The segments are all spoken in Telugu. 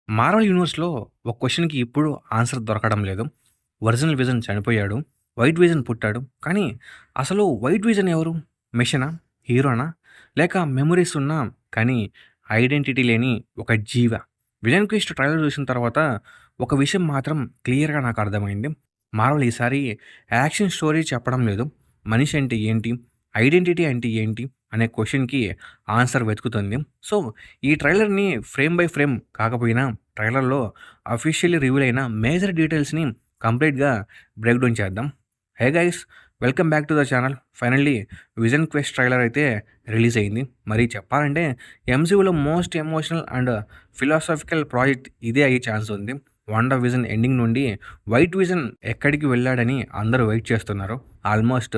మార్వెల్ యూనివర్స్‌లో ఒక క్వెషన్‌కి ఇప్పుడు ఆన్సర్ దొరకడం లేదు. ఒరిజినల్ విజన్ చనిపోయాడు. వైట్ విజన్ పుట్టాడు. కానీ అసలు వైట్ విజన్ ఎవరు? మెషినా? హీరోనా? లేక మెమోరీస్ ఉన్న కానీ ఐడెంటిటీ లేని ఒక జీవా? 'విలన్ క్విస్ట్' ట్రైలర్ చూసిన తర్వాత ఒక విషయం మాత్రం క్లియర్‌గా నాకు అర్థమైంది. మార్వెల్ ఈసారి యాక్షన్ స్టోరీ చెప్పడం లేదు. మనిషి అంటే ఏంటి? ఐడెంటిటీ అంటే ఏంటి? అనే క్వెషన్‌కి ఆన్సర్ వెతుకుతుంది. సో, ఈ ట్రైలర్‌ని ఫ్రేమ్ బై ఫ్రేమ్ కాకపోయినా ట్రైలర్‌లో అఫీషియల్లీ రివీల్ అయిన మేజర్ డీటెయిల్స్‌ని కంప్లీట్‌గా బ్రేక్ డౌన్ చేద్దాం. Hey guys! Welcome back to the channel. Finally 'Vision Quest' trailer అయితే రిలీజ్ అయింది. మరి చెప్పాలంటే ఎంసీయూలో most emotional and philosophical project ఇదే అయ్యే ఛాన్స్ ఉంది. 'వాండా విజన్' ఎండింగ్ నుండి వైట్ విజన్ ఎక్కడికి వెళ్ళాడని అందరూ వెయిట్ చేస్తున్నారు. ఆల్మోస్ట్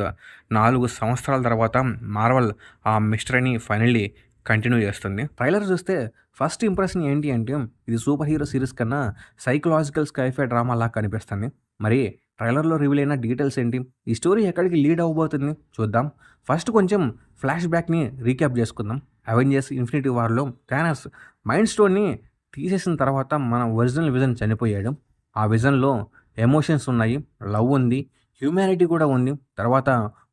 4 సంవత్సరాల తర్వాత మార్వెల్ ఆ మిస్టరీని ఫైనల్లీ కంటిన్యూ చేస్తుంది. ట్రైలర్ చూస్తే ఫస్ట్ ఇంప్రెషన్ ఏంటి అంటే ఇది సూపర్ హీరో సీరీస్ కన్నా సైకలాజికల్ స్కైఫై డ్రామాలా కనిపిస్తుంది. మరి ట్రైలర్‌లో రివీల్ అయిన డీటెయిల్స్ ఏంటి? ఈ స్టోరీ ఎక్కడికి లీడ్ అవ్వబోతుంది చూద్దాం. ఫస్ట్ కొంచెం ఫ్లాష్ బ్యాక్‌ని రీక్యాప్ చేసుకుందాం. అవెంజర్స్ ఇన్ఫినిటీ వార్‌లో థానోస్ మైండ్ స్టోన్‌ని తీసేసిన తర్వాత మన ఒరిజినల్ విజన్ చనిపోయాడు. ఆ విజన్‌లో ఎమోషన్స్ ఉన్నాయి, లవ్ ఉంది, హ్యూమానిటీ కూడా ఉంది. తర్వాత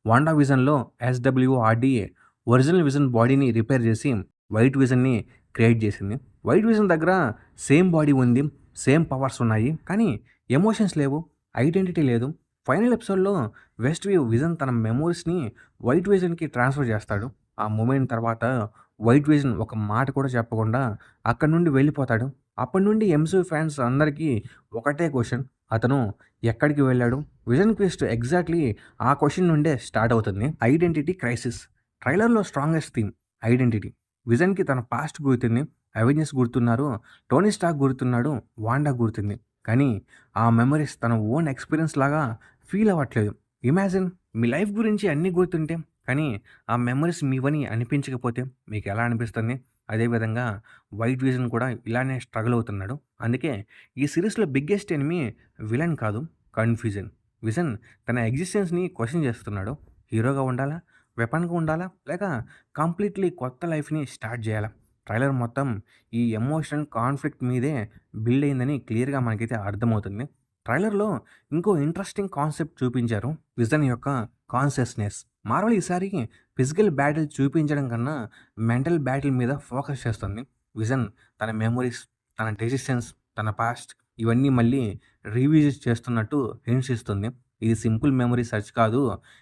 వాండా విజన్‌లో ఎస్‌డబ్ల్యూఆర్‌డీఏ ఒరిజినల్ విజన్ బాడీని రిపేర్ చేసి వైట్ విజన్‌ని క్రియేట్ చేసింది. వైట్ విజన్ దగ్గర సేమ్ బాడీ ఉంది, సేమ్ పవర్స్ ఉన్నాయి. కానీ ఎమోషన్స్ లేవు, ఐడెంటిటీ లేదు. ఫైనల్ ఎపిసోడ్‌లో వెస్ట్ వ్యూ విజన్ తన మెమోరీస్‌ని వైట్ విజన్‌కి ట్రాన్స్‌ఫర్ చేస్తాడు. ఆ మూమెంట్ తర్వాత వైట్ విజన్ ఒక మాట కూడా చెప్పకుండా అక్కడి నుండి వెళ్ళిపోతాడు. అప్పటి నుండి ఎంసీయూ ఫ్యాన్స్ అందరికీ ఒకటే క్వెషన్. అతను ఎక్కడికి వెళ్ళాడు? విజన్ క్వెస్ట్ ఎగ్జాక్ట్‌లీ ఆ క్వెషన్ నుండే స్టార్ట్ అవుతుంది. Identity crisis. ట్రైలర్‌లో స్ట్రాంగెస్ట్ థీమ్ ఐడెంటిటీ. విజన్‌కి తన పాస్ట్ గుర్తుంది. అవెంజర్స్ గుర్తున్నారు. టోనీ స్టార్క్ గుర్తున్నాడు. వాండా గుర్తుంది. కానీ ఆ మెమరీస్ తన ఓన్ ఎక్స్‌పీరియన్స్ లాగా ఫీల్ అవ్వట్లేదు. ఇమాజిన్ మీ లైఫ్ గురించి అన్నీ గుర్తుంటే, కానీ ఆ మెమరీస్ మీవని అనిపించకపోతే మీకెలా అనిపిస్తుంది? అదేవిధంగా వైట్ విజన్ కూడా ఇలానే స్ట్రగుల్ అవుతున్నాడు. అందుకే ఈ సీరీస్‌లో బిగ్గెస్ట్ ఎనిమీ విలన్ కాదు, కన్‌ఫ్యూజన్. విజన్ తన ఎగ్జిస్టెన్స్‌ని క్వెషన్ చేస్తున్నాడు. హీరోగా ఉండాలా? వెపన్‌గా ఉండాలా? లేక కంప్లీట్‌లీ కొత్త లైఫ్‌ని స్టార్ట్ జేయాలా? ట్రైలర్ మొత్తం ఈ ఎమోషనల్ కాన్‌ఫ్లిక్ట్ మీదే బిల్డ్ అయిందని క్లియర్‌గా మనకైతే అర్థమవుతుంది. ట్రైలర్‌లో ఇంకో ఇంట్రెస్టింగ్ కాన్సెప్ట్ చూపించారు. విజన్ యొక్క కాన్షియస్‌నెస్. మార్వెల్ ఈసారి ఫిజికల్ బ్యాటిల్ చూపించడం కన్నా మెంటల్ బ్యాటిల్ మీద ఫోకస్ చేస్తుంది. విజన్ తన మెమోరీస్, తన డెసిషన్స్, తన పాస్ట్ ఇవన్నీ మళ్ళీ రీవిజిట్ చేస్తున్నట్టు హింట్స్ ఇస్తుంది. ఇది సింపుల్ మెమరీ సెర్చ్ కాదు.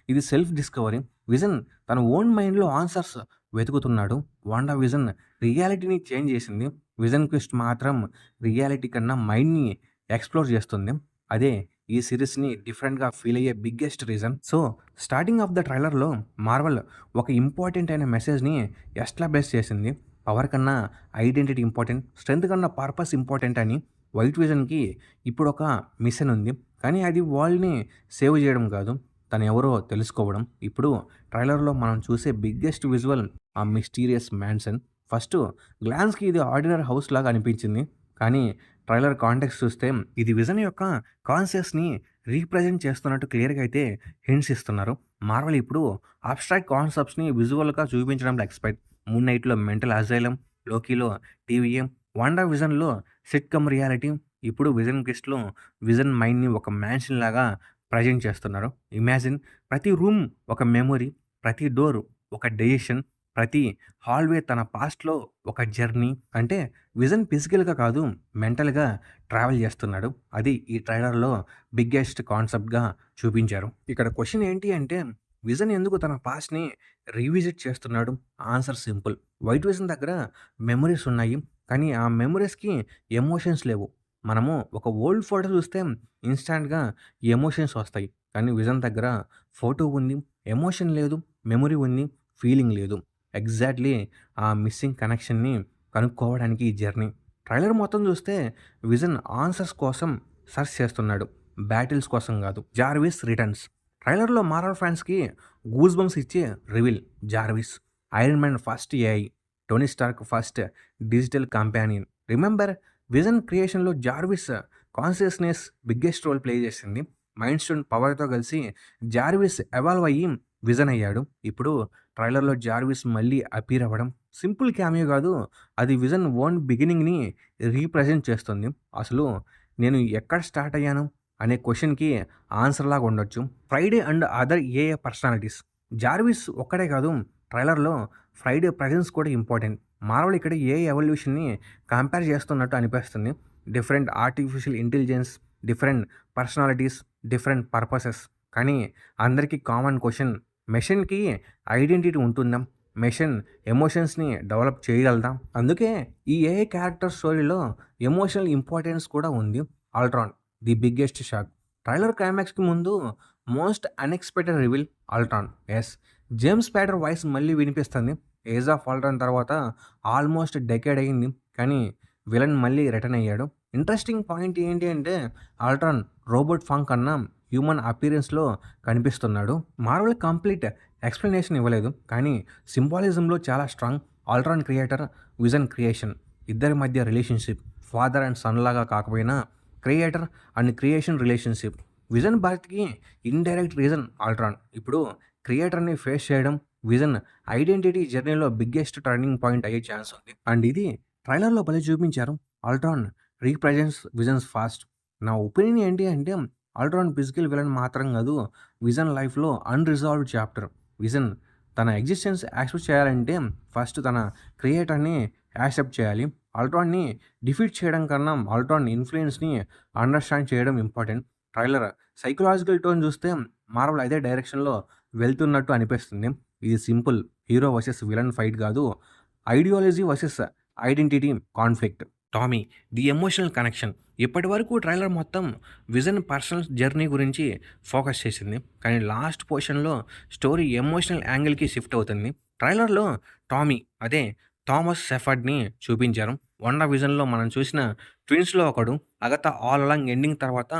ఇది సెల్ఫ్ డిస్కవరీ. విజన్ తన ఓన్ మైండ్‌లో ఆన్సర్స్ వెతుకుతున్నాడు. వాండా విజన్ రియాలిటీని చేంజ్ చేసింది. విజన్ క్వెస్ట్ మాత్రం రియాలిటీ కన్నా మైండ్‌ని ఎక్స్‌ప్లోర్ చేస్తుంది. అదే ఈ సీరీస్‌ని డిఫరెంట్‌గా ఫీల్ అయ్యే biggest reason. So, starting of the ట్రైలర్‌లో మార్వెల్ ఒక ఇంపార్టెంట్ అయిన మెసేజ్‌ని ఎస్టాబ్లిష్ చేసింది. పవర్ కన్నా ఐడెంటిటీ ఇంపార్టెంట్, స్ట్రెంత్ కన్నా పర్పస్ ఇంపార్టెంట్ అని. వైట్ విజన్‌కి ఇప్పుడొక మిషన్ ఉంది. కానీ అది వరల్డ్‌ని సేవ్ చేయడం కాదు, తను ఎవరో తెలుసుకోవడం. ఇప్పుడు ట్రైలర్‌లో మనం చూసే బిగ్గెస్ట్ విజువల్ ఆ మిస్టీరియస్ మ్యాన్షన్. ఫస్ట్ గ్లాన్స్‌కి ఇది ఆర్డినరీ హౌస్ లాగా అనిపించింది. కానీ ట్రైలర్ కాంటెక్స్ట్ చూస్తే ఇది విజన్ యొక్క కాన్షియస్‌ని రీప్రజెంట్ చేస్తున్నట్టు క్లియర్‌గా అయితే హింట్స్ ఇస్తున్నారు. మార్వెల్ ఇప్పుడు అబ్స్ట్రాక్ట్ కాన్సెప్ట్స్‌ని విజువల్‌గా చూపించడంలో ఎక్స్‌పర్ట్. 'మూన్ నైట్‌లో మెంటల్ అసైలం', 'లోకీలో టీవీఎం', 'వాండా విజన్‌లో సిట్‌కమ్ రియాలిటీ', ఇప్పుడు 'విజన్ క్వెస్ట్‌లో' విజన్ మైండ్‌ని ఒక మ్యాన్షన్ లాగా ప్రజెంట్ చేస్తున్నారు. ఇమాజిన్ ప్రతి రూమ్ ఒక మెమొరీ, ప్రతి డోర్ ఒక డెసిషన్, ప్రతి హాల్‌వే తన పాస్ట్‌లో ఒక జర్నీ. అంటే విజన్ ఫిజికల్‌గా కాదు, మెంటల్‌గా ట్రావెల్ చేస్తున్నాడు. అది ఈ ట్రైలర్‌లో బిగ్గెస్ట్ కాన్సెప్ట్‌గా చూపించారు. ఇక్కడ క్వెషన్ ఏంటి అంటే విజన్ ఎందుకు తన పాస్ట్‌ని రీవిజిట్ చేస్తున్నాడు? Answer simple. వైట్ విజన్ దగ్గర మెమోరీస్ ఉన్నాయి. కానీ ఆ మెమోరీస్‌కి ఎమోషన్స్ లేవు. మనము ఒక ఓల్డ్ ఫోటో చూస్తే ఇన్‌స్టాంట్‌గా ఎమోషన్స్ వస్తాయి. కానీ విజన్ దగ్గర ఫోటో ఉంది, ఎమోషన్ లేదు, మెమరీ ఉంది, ఫీలింగ్ లేదు. ఎగ్జాక్ట్‌లీ ఆ మిస్సింగ్ కనెక్షన్‌ని కనుక్కోవడానికి ఈ జర్నీ. ట్రైలర్ మొత్తం చూస్తే విజన్ ఆన్సర్స్ కోసం సెర్చ్ చేస్తున్నాడు. బ్యాటిల్స్ కోసం కాదు. Jarvis returns. ట్రైలర్‌లో మార్వెల్ ఫ్యాన్స్‌కి గూస్ బంప్స్ ఇచ్చే reveal. Jarvis, Iron Man first AI, Tony Stark first digital companion. Remember Vision క్రియేషన్‌లో Jarvis consciousness biggest role play చేసింది. మైండ్ స్టోన్ పవర్‌తో కలిసి జార్విస్ ఎవాల్వ్ అయ్యి విజన్ అయ్యాడు. ఇప్పుడు ట్రైలర్‌లో జార్విస్ మళ్ళీ అపీర్ అవ్వడం సింపుల్ క్యామియో కాదు. అది విజన్ ఓన్ బిగినింగ్‌ని రీప్రజెంట్ చేస్తుంది. అసలు నేను ఎక్కడ స్టార్ట్ అయ్యాను అనే క్వెషన్‌కి ఆన్సర్ లాగా ఉండొచ్చు. Friday and other AI personalities. Jarvis ఒక్కడే కాదు, ట్రైలర్‌లో ఫ్రైడే ప్రెజెన్స్ కూడా ఇంపార్టెంట్. మార్వెల్ ఇక్కడ ఏఐ ఎవల్యూషన్‌ని కంపేర్ చేస్తున్నట్టు అనిపిస్తుంది. Different artificial intelligence, different personalities, different purposes. కానీ అందరికీ కామన్ క్వెషన్, మెషిన్‌కి ఐడెంటిటీ ఉంటుందా? మెషిన్ ఎమోషన్స్‌ని డెవలప్ చేయగలదా? అందుకే ఈ ఏఐ క్యారెక్టర్ స్టోరీలో ఎమోషనల్ ఇంపార్టెన్స్ కూడా ఉంది. Ultron the biggest shock. Trailer క్లైమాక్స్‌కి ముందు most unexpected reveal Ultron. Yes, James Spader voice మళ్ళీ వినిపిస్తుంది. ఏజ్ ఆఫ్ ఆల్ట్రాన్ తర్వాత ఆల్మోస్ట్ డెకేడ్ అయింది. కానీ విలన్ మళ్ళీ రిటర్న్ అయ్యాడు. ఇంట్రెస్టింగ్ పాయింట్ ఏంటి అంటే ఆల్ట్రాన్ రోబోట్ ఫామ్ కన్నా హ్యూమన్ అపియరెన్స్‌లో కనిపిస్తున్నాడు. మార్వెల్ కంప్లీట్ ఎక్స్‌ప్లనేషన్ ఇవ్వలేదు. కానీ సింబాలిజంలో చాలా strong. Ultron creator, Vision creation. ఇద్దరి మధ్య రిలేషన్‌షిప్ ఫాదర్ అండ్ సన్ లాగా కాకపోయినా creator and creation relationship. Vision బర్త్‌కి ఇండైరెక్ట్ రీజన్ ఆల్ట్రాన్. ఇప్పుడు క్రియేటర్‌ని ఫేస్ చేయడం విజన్ ఐడెంటిటీ జర్నీలో బిగ్గెస్ట్ టర్నింగ్ పాయింట్ అయ్యే ఛాన్స్ ఉంది. అండ్ ఇది ట్రైలర్‌లో భలే చూపించారు. Ultron represents Vision's past. నా ఒపీనియన్ ఏంటి అంటే ఆల్ట్రాన్ ఫిజికల్ విలన్ మాత్రం కాదు, విజన్ లైఫ్‌లో అన్‌రిజాల్వ్డ్ చాప్టర్. విజన్ తన ఎగ్జిస్టెన్స్ యాక్సెప్ట్ చేయాలంటే ఫస్ట్ తన క్రియేటర్‌ని యాక్సెప్ట్ చేయాలి. ఆల్ట్రాన్‌ని డిఫీట్ చేయడం కన్నా ఆల్ట్రాన్ ఇన్‌ఫ్లుయెన్స్‌ని అండర్‌స్టాండ్ చేయడం ఇంపార్టెంట్. ట్రైలర్ సైకలాజికల్ టోన్ చూస్తే మార్వెల్ అదే డైరెక్షన్‌లో వెళ్తున్నట్టు అనిపిస్తుంది. ఇది simple hero versus villain fight కాదు, ideology versus identity conflict. Tommy the emotional connection. ఇప్పటివరకు ట్రైలర్ మొత్తం విజన్ పర్సనల్ జర్నీ గురించి ఫోకస్ చేసింది. కానీ లాస్ట్ పోర్షన్‌లో స్టోరీ ఎమోషనల్ యాంగిల్‌కి షిఫ్ట్ అవుతుంది. ట్రైలర్‌లో టామీ అదే థామస్ షెఫర్డ్‌ని చూపించారు. వండా విజన్‌లో మనం చూసిన ట్విన్స్‌లో ఒకడు. అగతా ఆల్ అలాంగ్ ఎండింగ్ తర్వాత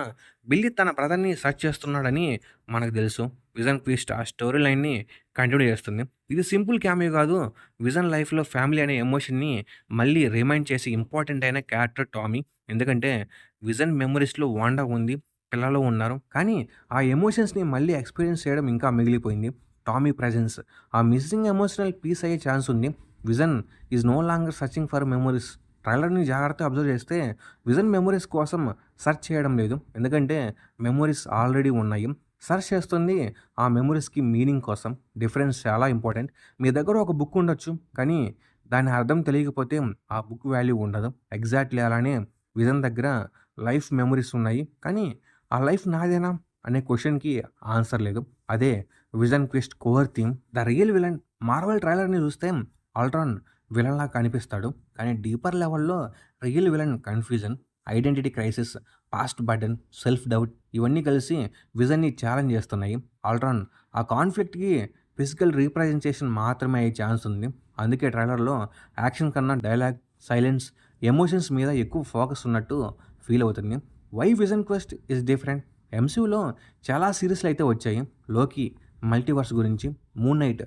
బిల్లీ తన బ్రదర్‌ని సెర్చ్ చేస్తున్నాడని మనకు తెలుసు. విజన్ ట్విస్ట్ ఆ స్టోరీ లైన్‌ని కంటిన్యూ చేస్తుంది. ఇది సింపుల్ క్యామియో కాదు. విజన్ లైఫ్‌లో ఫ్యామిలీ అనే ఎమోషన్‌ని మళ్ళీ రిమైండ్ చేసి ఇంపార్టెంట్ అయిన క్యారెక్టర్ టామీ. ఎందుకంటే విజన్ మెమోరీస్‌లో వాండా ఉంది, పిల్లలు ఉన్నారు. కానీ ఆ ఎమోషన్స్‌ని మళ్ళీ ఎక్స్‌పీరియన్స్ చేయడం ఇంకా మిగిలిపోయింది. టామీ ప్రెజెన్స్ ఆ మిస్సింగ్ ఎమోషనల్ పీస్ అయ్యే ఛాన్స్ ఉంది. Vision is no longer searching for memories. ట్రైలర్‌ని జాగ్రత్తగా అబ్జర్వ్ చేస్తే విజన్ మెమోరీస్ కోసం సెర్చ్ చేయడం లేదు. ఎందుకంటే మెమోరీస్ ఆల్రెడీ ఉన్నాయి. సెర్చ్ చేస్తుంది ఆ మెమోరీస్‌కి మీనింగ్ కోసం. డిఫరెన్స్ చాలా ఇంపార్టెంట్. మీ దగ్గర ఒక బుక్ ఉండొచ్చు. కానీ దాని అర్థం తెలియకపోతే ఆ బుక్ వాల్యూ ఉండదు. ఎగ్జాక్ట్‌లీ అలానే విజన్ దగ్గర లైఫ్ మెమోరీస్ ఉన్నాయి. కానీ ఆ లైఫ్ నాదేనా అనే క్వెషన్‌కి ఆన్సర్ లేదు. అదే Vision Quest core theme. The real villain. Marvel ట్రైలర్‌ని చూస్తే ఆల్ట్రాన్ విలన్‌లా కనిపిస్తాడు. కానీ డీపర్ లెవెల్‌లో real villain confusion, identity crisis, past burden, self doubt ఇవన్నీ కలిసి విజన్‌ని ఛాలెంజ్ చేస్తున్నాయి. ఆల్ట్రాన్ ఆ కాన్‌ఫ్లిక్ట్‌కి ఫిజికల్ రీప్రజెంటేషన్ మాత్రమే అయ్యే ఛాన్స్ ఉంది. అందుకే ట్రైలర్‌లో యాక్షన్ కన్నా డైలాగ్, సైలెన్స్, ఎమోషన్స్ మీద ఎక్కువ ఫోకస్ ఉన్నట్టు ఫీల్ అవుతుంది. Why Vision Quest is different. ఎంసీయూలో చాలా సీరీస్‌లు అయితే వచ్చాయి. లోకి మల్టీవర్స్ గురించి, మూన్ నైట్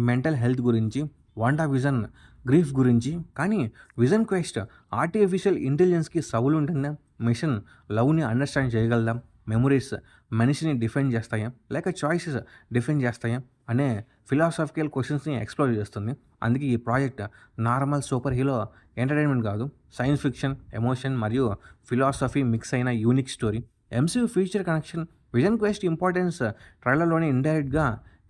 మెంటల్ హెల్త్ గురించి, వాండా విజన్ గ్రీఫ్ గురించి. కానీ విజన్ క్వెస్ట్ ఆర్టిఫిషియల్ ఇంటెలిజెన్స్‌కి సవులు ఉంటుందా? మిషన్ లవ్‌ని అండర్‌స్టాండ్ చేయగలదా? మెమోరీస్ మనిషిని డిఫైన్ చేస్తాయా? లేక చాయిసెస్ డిఫైన్ చేస్తాయా? అనే ఫిలాసాఫికల్ క్వెషన్స్‌ని ఎక్స్‌ప్లోర్ చేస్తుంది. అందుకే ఈ project normal superhero entertainment కాదు. సైన్స్ ఫిక్షన్, ఎమోషన్ మరియు ఫిలాసఫీ మిక్స్ అయిన unique story. MCU future connection Vision Quest importance ట్రైలర్‌లోనే ఇండైరెక్ట్‌గా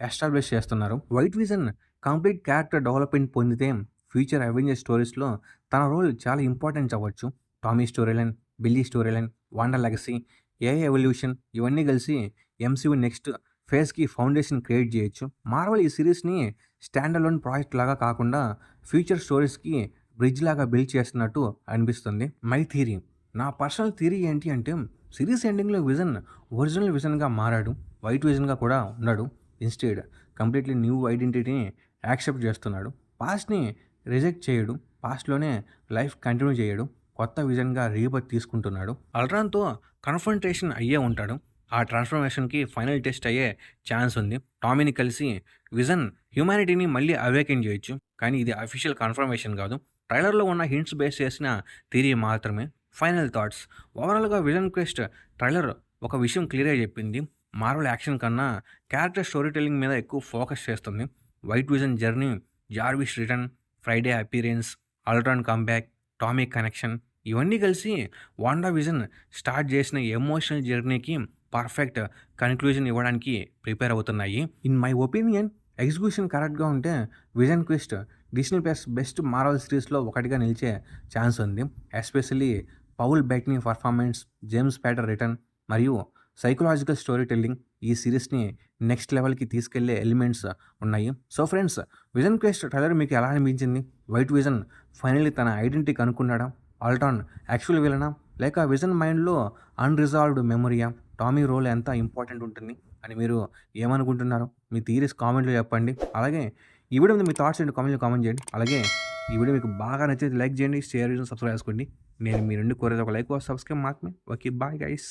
ఎస్టాబ్లిష్ చేస్తున్నారు. White Vision complete character development పొందితే ఫ్యూచర్ అవెంజర్స్ స్టోరీస్‌లో తన రోల్ చాలా ఇంపార్టెన్స్ అవ్వచ్చు. Tommy story line, Billy story line, Wanda legacy, AI evolution ఇవన్నీ కలిసి ఎంసీయూ నెక్స్ట్ ఫేజ్‌కి ఫౌండేషన్ క్రియేట్ చేయొచ్చు. మార్వెల్ ఈ సిరీస్‌ని స్టాండ్ అలోన్ ప్రాజెక్ట్ లాగా కాకుండా ఫ్యూచర్ స్టోరీస్‌కి బ్రిడ్జ్ లాగా బిల్డ్ చేస్తున్నట్టు అనిపిస్తుంది. మై థియరీ, నా పర్సనల్ థియరీ ఏంటి అంటే సిరీస్ ఎండింగ్‌లో విజన్ ఒరిజినల్ విజన్‌గా మారాడు. వైట్ విజన్‌గా కూడా ఉన్నాడు. ఇన్‌స్టెడ్ కంప్లీట్‌లీ న్యూ ఐడెంటిటీని యాక్సెప్ట్ చేస్తున్నాడు. పాస్ట్‌ని రిజెక్ట్ చేయడు. పాస్ట్‌లోనే లైఫ్ కంటిన్యూ చేయడు. కొత్త విజన్‌గా రీబర్త్ తీసుకుంటున్నాడు. అల్ట్రాన్‌తో కన్ఫ్రంటేషన్ అయ్యే ఉంటాడు. ఆ ట్రాన్స్‌ఫర్మేషన్‌కి ఫైనల్ టెస్ట్ అయ్యే ఛాన్స్ ఉంది. టామీని కలిసి విజన్ హ్యుమానిటీని మళ్ళీ అవేకెన్ చేయొచ్చు. కానీ ఇది అఫీషియల్ కన్ఫర్మేషన్ కాదు. ట్రైలర్‌లో ఉన్న హింట్స్ బేస్ చేసిన థియరీ మాత్రమే. Final thoughts. ఓవరాల్‌గా విజన్ క్వెస్ట్ ట్రైలర్ ఒక విషయం క్లియర్‌గా చెప్పింది. మార్వెల్ యాక్షన్ కన్నా క్యారెక్టర్ స్టోరీ టెల్లింగ్ మీద ఎక్కువ ఫోకస్ చేస్తుంది. White vision journey, Jarvis return, Friday appearance, Ultron comeback, Tommy connection ఇవన్నీ కలిసి వాండా విజన్ స్టార్ట్ చేసిన ఎమోషనల్ జర్నీకి పర్ఫెక్ట్ కన్‌క్లూజన్ ఇవ్వడానికి ప్రిపేర్ అవుతున్నాయి. ఇన్ మై ఒపీనియన్ ఎగ్జిక్యూషన్ కరెక్ట్‌గా ఉంటే 'vision quest' Disney plus best Marvel సిరీస్‌లో ఒకటిగా నిలిచే ఛాన్స్ ఉంది. Especially Paul Bettany performance, James Spader return మరియు సైకలాజికల్ స్టోరీ టెల్లింగ్ ఈ సీరీస్‌ని నెక్స్ట్ లెవెల్‌కి తీసుకెళ్లే ఎలిమెంట్స్ ఉన్నాయి. So friends, 'Vision Quest' trailer మీకు ఎలా అనిపించింది? వైట్ విజన్ ఫైనల్లీ తన ఐడెంటిటీ కనుక్కున్నాడా? ఆల్ట్రాన్ యాక్చువల్ విలనా? లేక విజన్ మైండ్‌లో అన్‌రిజాల్వ్డ్ మెమరీయా? టామీ రోల్ ఎంత ఇంపార్టెంట్ ఉంటుంది అని మీరు ఏమనుకుంటున్నారు? మీ థియరీస్ కామెంట్‌లో చెప్పండి. అలాగే ఈ వీడియో మీద మీ థాట్స్ ఏంటో కామెంట్‌లో కామెంట్ చేయండి. అలాగే ఈ వీడియో మీకు బాగా నచ్చితే లైక్ చేయండి, షేర్ చేయండి, సబ్స్క్రైబ్ చేసుకోండి. నేను మీ నుండి కోరేది ఒక లైక్, సబ్స్క్రైబ్ మాత్రమే. Okay, bye guys.